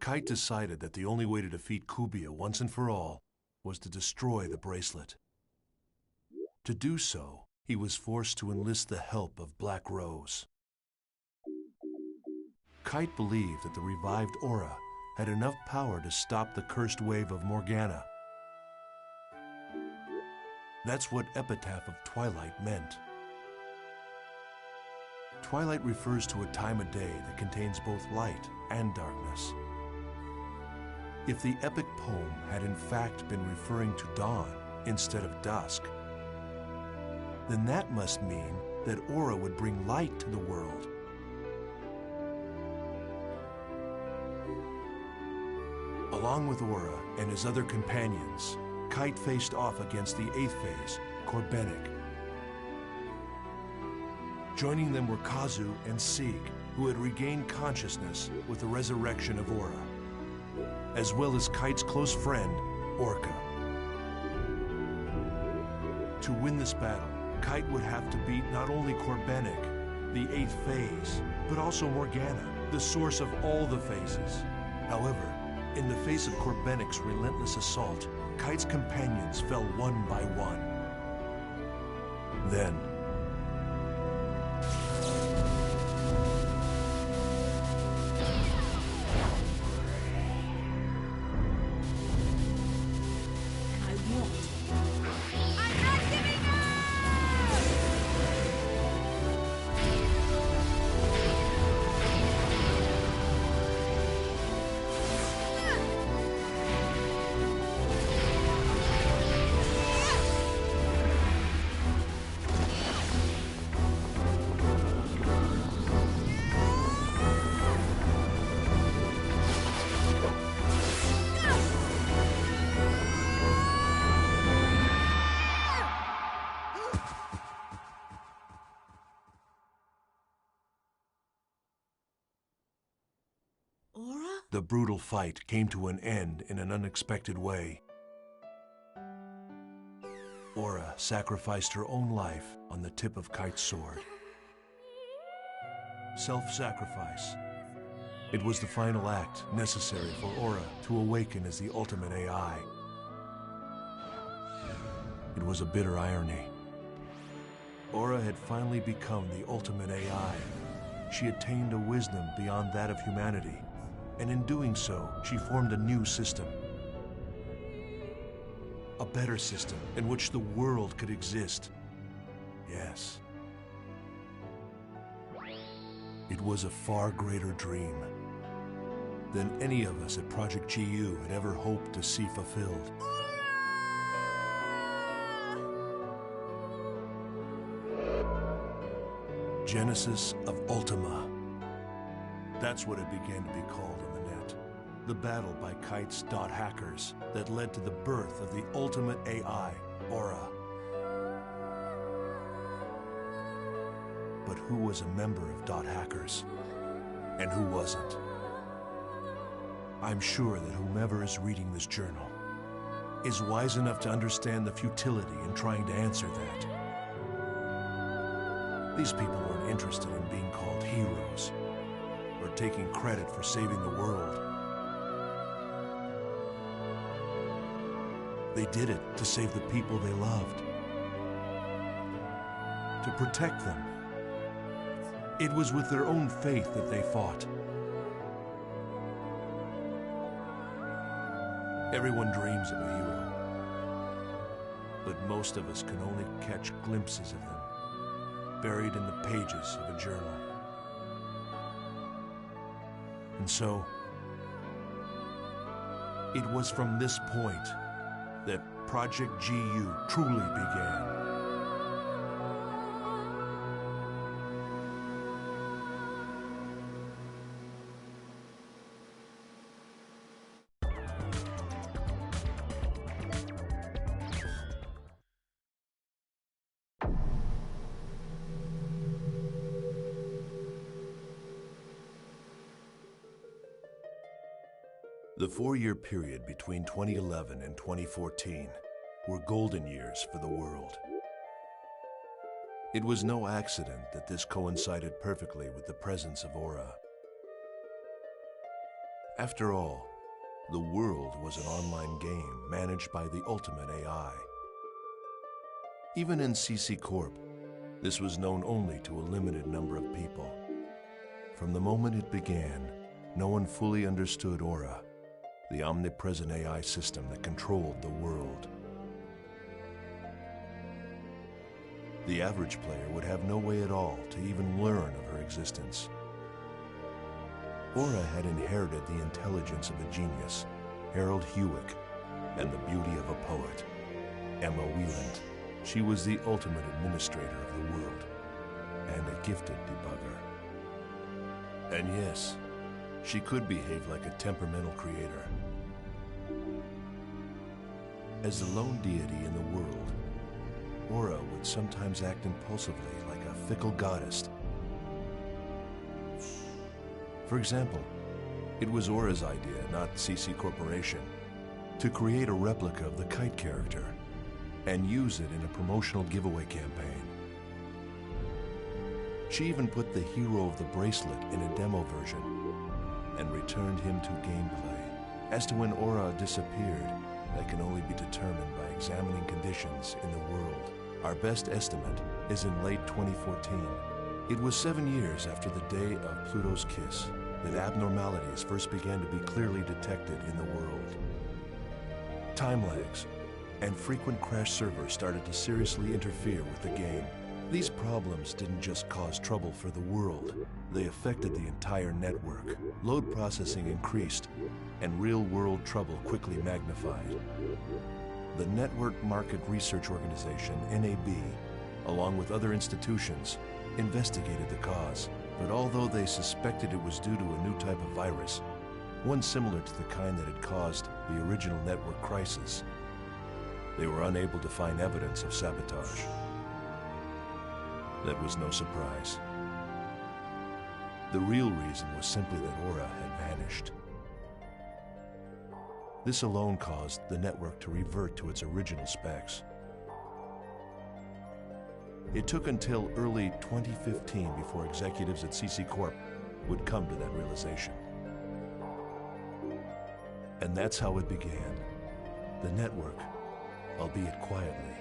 Kite decided that the only way to defeat Kubia once and for all was to destroy the bracelet. To do so, he was forced to enlist the help of Black Rose. Kite believed that the revived Aura had enough power to stop the cursed wave of Morgana. That's what Epitaph of Twilight meant. Twilight refers to a time of day that contains both light and darkness. If the epic poem had in fact been referring to dawn instead of dusk, then that must mean that Aura would bring light to the world. Along with Aura and his other companions, Kite faced off against the 8th phase, Corbenic. Joining them were Kazu and Sieg, who had regained consciousness with the resurrection of Aura, as well as Kite's close friend, Orca. To win this battle, Kite would have to beat not only Corbenic, the 8th phase, but also Morgana, the source of all the phases. However, in the face of Corbenic's relentless assault, Kite's companions fell one by one. Then, the brutal fight came to an end in an unexpected way. Aura sacrificed her own life on the tip of Kite's sword. Self-sacrifice It was the final act necessary for Aura to awaken as the ultimate AI. It was a bitter irony. Aura had finally become the ultimate AI. She attained a wisdom beyond that of humanity, and in doing so, she formed a new system. A better system in which the world could exist. Yes. It was a far greater dream than any of us at Project GU had ever hoped to see fulfilled. Genesis of Ultima. That's what it began to be called on the net. The battle by Kite's hackers that led to the birth of the ultimate AI, Aura. But who was a member of hackers? And who wasn't? I'm sure that whomever is reading this journal is wise enough to understand the futility in trying to answer that. These people weren't interested in being called heroes or taking credit for saving the world. They did it to save the people they loved, to protect them. It was with their own faith that they fought. Everyone dreams of a hero, but most of us can only catch glimpses of them, buried in the pages of a journal. And so, it was from this point that Project GU truly began. The 4-year period between 2011 and 2014 were golden years for the world. It was no accident that this coincided perfectly with the presence of Aura. After all, the world was an online game managed by the ultimate AI. Even in CC Corp, this was known only to a limited number of people. From the moment it began, no one fully understood Aura, the omnipresent AI system that controlled the world. The average player would have no way at all to even learn of her existence. Aura had inherited the intelligence of a genius, Harold Hewick, and the beauty of a poet, Emma Wieland. She was the ultimate administrator of the world, and a gifted debugger. And yes, she could behave like a temperamental creator. As the lone deity in the world, Aura would sometimes act impulsively like a fickle goddess. For example, it was Aura's idea, not CC Corporation, to create a replica of the Kite character and use it in a promotional giveaway campaign. She even put the hero of the bracelet in a demo version and returned him to gameplay. As to when Aura disappeared, that can only be determined by examining conditions in the world. Our best estimate is in late 2014. It was 7 years after the day of Pluto's kiss that abnormalities first began to be clearly detected in the world. Time lags and frequent crash servers started to seriously interfere with the game. These problems didn't just cause trouble for the world, they affected the entire network. Load processing increased, and real-world trouble quickly magnified. The Network Market Research Organization, NAB, along with other institutions, investigated the cause. But although they suspected it was due to a new type of virus, one similar to the kind that had caused the original network crisis, they were unable to find evidence of sabotage. That was no surprise. The real reason was simply that Aura had vanished. This alone caused the network to revert to its original specs. It took until early 2015 before executives at CC Corp would come to that realization. And that's how it began. The network, albeit quietly,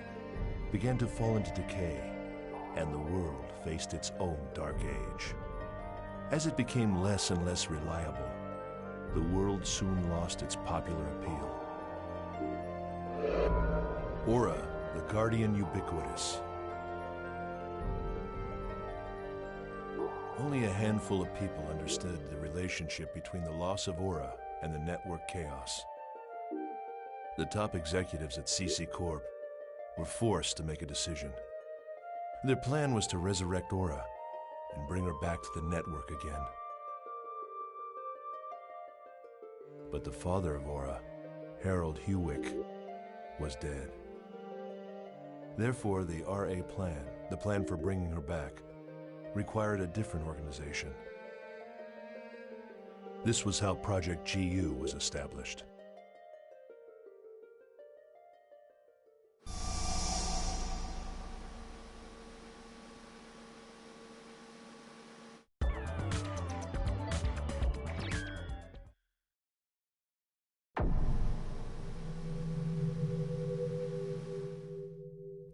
began to fall into decay, and the world faced its own dark age. As it became less and less reliable, the world soon lost its popular appeal. Aura, the guardian ubiquitous. Only a handful of people understood the relationship between the loss of Aura and the network chaos. The top executives at CC Corp were forced to make a decision. Their plan was to resurrect Aura and bring her back to the network again. But the father of Aura, Harold Hewick, was dead. Therefore, the RA plan, the plan for bringing her back, required a different organization. This was how Project GU was established.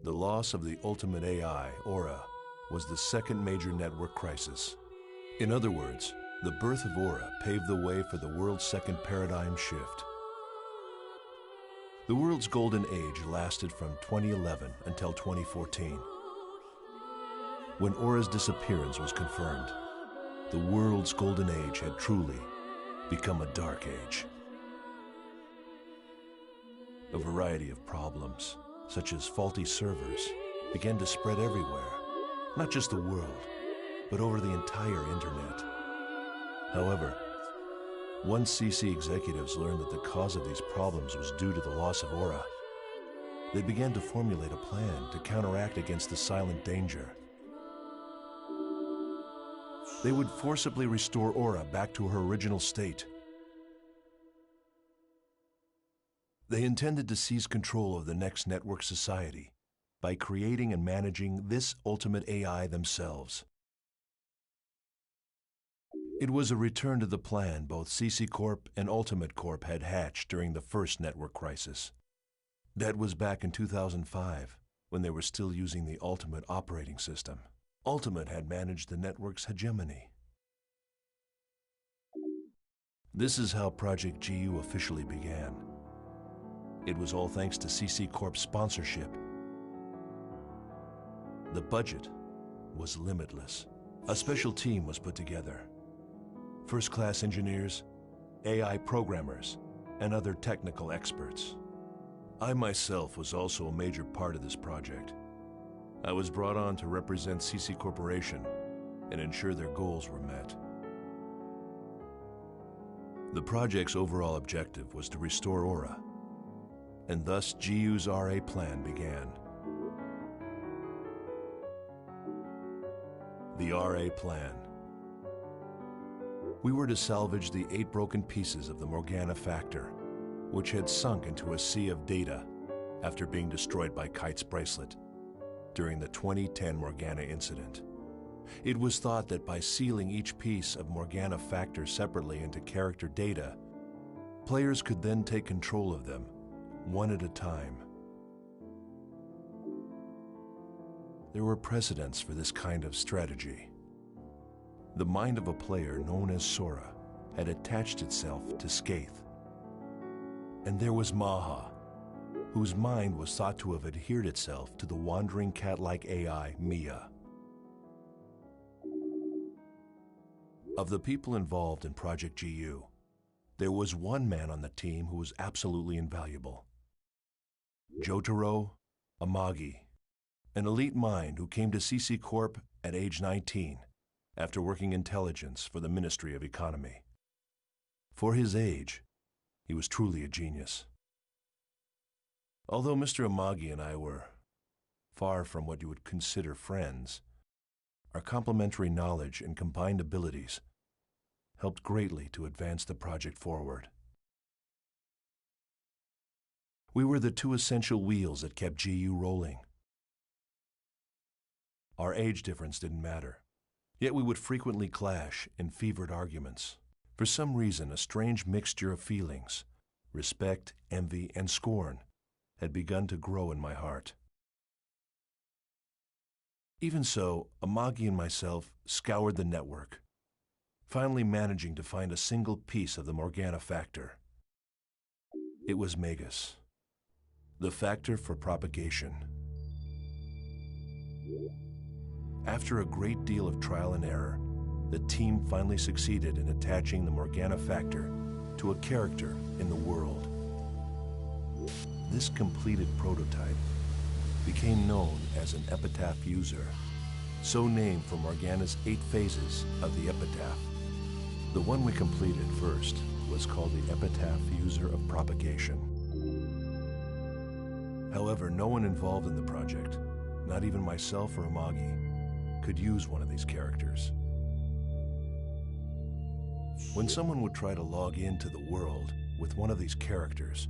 The loss of the ultimate AI, Aura, was the second major network crisis. In other words, the birth of Aura paved the way for the world's second paradigm shift. The world's golden age lasted from 2011 until 2014. When Aura's disappearance was confirmed, the world's golden age had truly become a dark age. A variety of problems, such as faulty servers, began to spread everywhere, not just the world, but over the entire internet. However, once CC executives learned that the cause of these problems was due to the loss of Aura, they began to formulate a plan to counteract against the silent danger. They would forcibly restore Aura back to her original state. They intended to seize control of the next network society by creating and managing this ultimate AI themselves. It was a return to the plan both CC Corp and Ultimate Corp had hatched during the first network crisis. That was back in 2005, when they were still using the Ultimate operating system. Ultimate had managed the network's hegemony. This is how Project GU officially began. It was all thanks to CC Corp's sponsorship. The budget was limitless. A special team was put together. First-class engineers, AI programmers, and other technical experts. I myself was also a major part of this project. I was brought on to represent CC Corporation and ensure their goals were met. The project's overall objective was to restore Aura, and thus GU's RA plan began. The RA plan. We were to salvage the 8 broken pieces of the Morgana Factor, which had sunk into a sea of data after being destroyed by Kite's bracelet during the 2010 Morgana incident. It was thought that by sealing each piece of Morgana Factor separately into character data, players could then take control of them, one at a time. There were precedents for this kind of strategy. The mind of a player known as Sora had attached itself to Skaith. And there was Maha, whose mind was thought to have adhered itself to the wandering cat-like AI, Mia. Of the people involved in Project GU, there was one man on the team who was absolutely invaluable. Jotaro Amagi, an elite mind who came to CC Corp at age 19 after working intelligence for the Ministry of Economy. For his age, he was truly a genius. Although Mr. Amagi and I were far from what you would consider friends, our complementary knowledge and combined abilities helped greatly to advance the project forward. We were the 2 essential wheels that kept GU rolling. Our age difference didn't matter, yet we would frequently clash in fevered arguments. For some reason, a strange mixture of feelings respect, envy, and scorn had begun to grow in my heart. Even so, Amagi and myself scoured the network, finally managing to find a single piece of the Morgana factor. It was Magus, the factor for propagation. After a great deal of trial and error, the team finally succeeded in attaching the Morgana factor to a character in the world. This completed prototype became known as an epitaph user, so named for Morgana's 8 phases of the epitaph. The one we completed first was called the Epitaph User of Propagation. However, no one involved in the project, not even myself or Amagi, could use one of these characters. When someone would try to log into the world with one of these characters,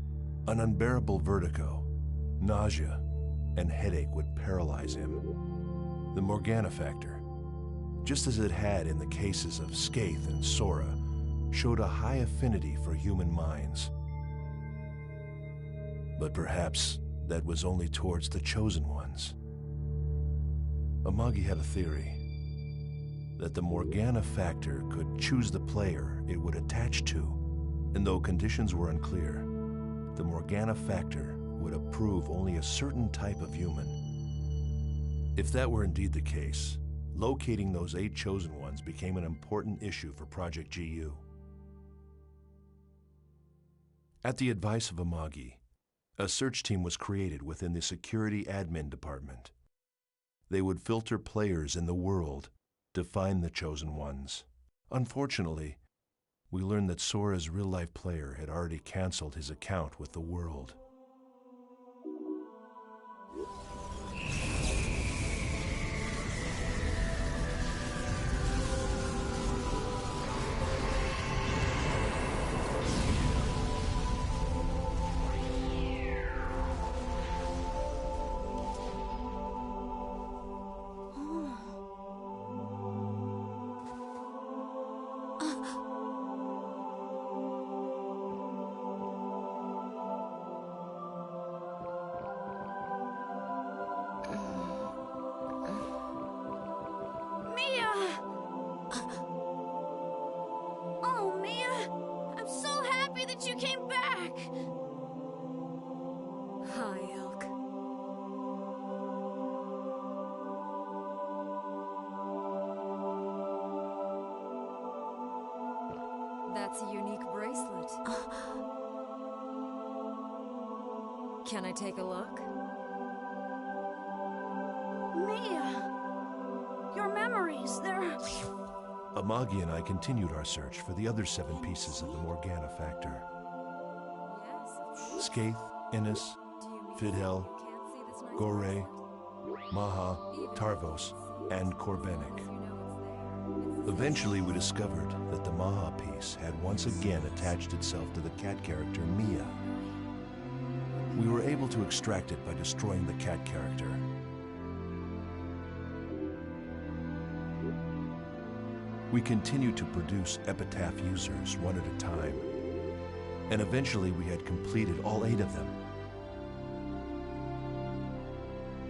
an unbearable vertigo, nausea, and headache would paralyze him. The Morgana factor, just as it had in the cases of Skaith and Sora, showed a high affinity for human minds. But perhaps that was only towards the chosen ones. Amagi had a theory that the Morgana factor could choose the player it would attach to, and though conditions were unclear, the Morgana factor would approve only a certain type of human. If that were indeed the case, locating those 8 chosen ones became an important issue for Project GU. At the advice of Amagi, a search team was created within the Security Admin Department. They would filter players in the world to find the chosen ones. Unfortunately, we learned that Sora's real-life player had already canceled his account with the world. You came back! Hi, Elk. That's a unique bracelet. Can I take a look? Mia! Your memories, they're... Amagi and I continued our search for the other 7 pieces of the Morgana factor. Skaith, Innis, Fidel, Gore, Maha, Tarvos, and Korbenik. Eventually, we discovered that the Maha piece had once again attached itself to the cat character Mia. We were able to extract it by destroying the cat character. We continued to produce epitaph users one at a time, and eventually we had completed all 8 of them.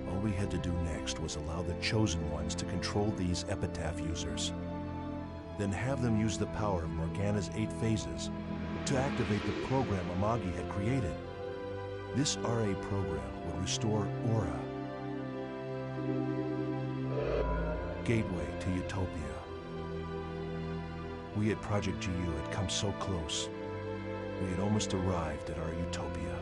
All we had to do next was allow the chosen ones to control these epitaph users, then have them use the power of Morgana's 8 phases to activate the program Amagi had created. This RA program would restore Aura, gateway to Utopia. We at Project GU had come so close. We had almost arrived at our utopia.